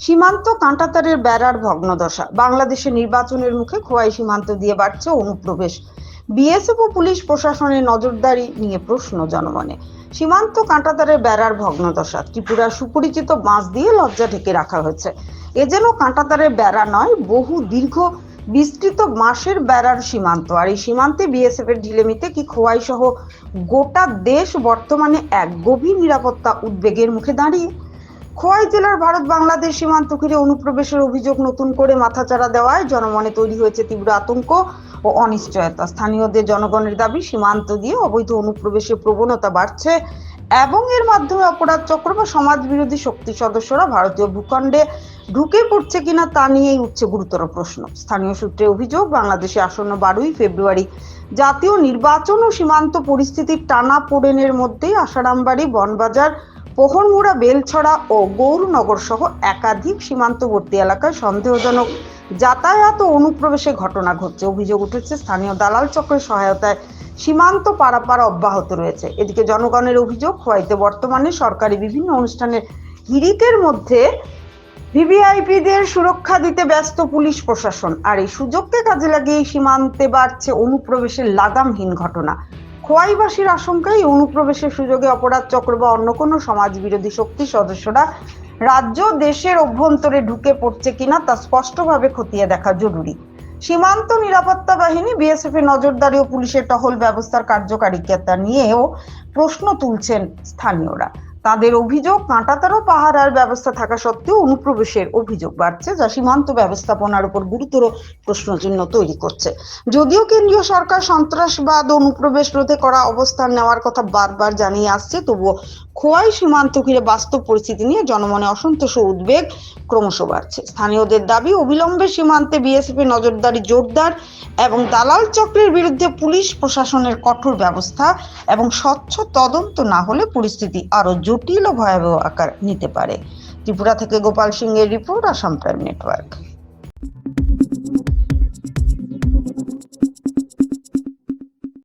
সীমান্ত কাঁটাতারের বেড়ার ভগ্নদশা। বাংলাদেশের নির্বাচনের মুখে খোয়াই সীমান্ত দিয়ে বাড়ছে অনুপ্রবেশ। বিএসএফ ও পুলিশ প্রশাসনের নজরদারি নিয়ে প্রশ্ন জনমনে। সীমান্ত কাঁটাতারের বেড়ার ভগ্নদশা। ত্রিপুরার সুপরিচিত বাঁশ দিয়ে লজ্জা ঢেকে রাখা হয়েছে। এ যেন কাঁটাতারের বেড়া নয়, বহু দীর্ঘ বিস্তৃত বাঁশের বেড়ার সীমান্ত। আর এই সীমান্তে বিএসএফ এর ঢিলেমিতে কি খোয়াই সহ গোটা দেশ বর্তমানে এক গভীর নিরাপত্তা উদ্বেগের মুখে দাঁড়িয়ে। খোয়াই জেলার ভারত বাংলাদেশ সীমান্ত ঘিরে অনুপ্রবেশের অভিযোগ নতুন করে মাথাচাড়া দেওয়ায় জনমনে তৈরি হয়েছে তীব্র আতঙ্ক ও অনিশ্চয়তা। স্থানীয়দের জনগণের দাবি, সীমান্ত দিয়ে অবৈধ অনুপ্রবেশের প্রবণতা বাড়ছে এবং এর মাধ্যমে অপরাধ চক্র বা সমাজ বিরোধী শক্তি সদস্যরা ভারতীয় ভূখণ্ডে ঢুকে পড়ছে কিনা তা নিয়েই উঠছে গুরুতর প্রশ্ন। স্থানীয় সূত্রে অভিযোগ, বাংলাদেশে আসন্ন 12ই ফেব্রুয়ারি জাতীয় নির্বাচন ও সীমান্ত পরিস্থিতির টানাপোড়েনের মধ্যেই আসারামবাড়ি, বনবাজার, পোহরমুড়া, বেলছড়া ও গৌরনগর সহ একাধিক সীমান্তবর্তী এলাকায় সন্দেহজনক যাতায়াত ও অনুপ্রবেশের ঘটনা ঘটছে। অভিযোগ উঠেছে, স্থানীয় দালাল চক্রের সহায়তায় সীমান্ত পারাপার অব্যাহত রয়েছে। এদিকে জনগণের অভিযোগ, খোয়াইতে বর্তমানে সরকারি বিভিন্ন অনুষ্ঠানের হিড়িকের মধ্যে ভিভিআইপিদের সুরক্ষা দিতে ব্যস্ত পুলিশ প্রশাসন। আর এই সুযোগকে কাজে লাগিয়ে সীমান্তে বাড়ছে অনুপ্রবেশের লাগামহীন ঘটনা। খোয়াইবাসীর আশঙ্কায় অনুপ্রবেশের সুযোগে অপরাধ চক্র বা অন্য কোনো সমাজ বিরোধী শক্তি সদস্যরা রাজ্য দেশের অভ্যন্তরে ঢুকে পড়ছে কিনা তা স্পষ্টভাবে খতিয়ে দেখা জরুরি। সীমান্ত নিরাপত্তা বাহিনী, বিএসএফ এর নজরদারি ও পুলিশের টহল ব্যবস্থার কার্যকারিতা নিয়েও প্রশ্ন তুলছেন স্থানীয়রা। তাদের অভিযোগ, কাঁটাতার ও পাহারার ব্যবস্থা থাকা সত্ত্বেও অনুপ্রবেশের অভিযোগ বাড়ছে, যা সীমান্ত ব্যবস্থাপনার উপর গুরুতর প্রশ্নচিহ্ন তৈরি করছে। যদিও কেন্দ্রীয় সরকার সন্ত্রাসবাদ ও অনুপ্রবেশ রোধে করা অবস্থান নেওয়ার কথা বারবার জানিয়ে আসছে, তবুও খোয়াই সীমান্ত ঘিরে বাস্তব পরিস্থিতি নিয়ে জনমনে অসন্তোষ ও উদ্বেগ ক্রমশ বাড়ছে। স্থানীয়দের দাবি, অবিলম্বে সীমান্তে বিএসএফ এর নজরদারি জোরদার এবং দালাল চক্রের বিরুদ্ধে পুলিশ প্রশাসনের কঠোর ব্যবস্থা এবং স্বচ্ছ তদন্ত না হলে পরিস্থিতি আরো জটিল ও ভয়াবহ আকার নিতে পারে। ত্রিপুরা থেকে গোপাল সিংহের রিপোর্ট, আসাম প্রাইম নেটওয়ার্ক।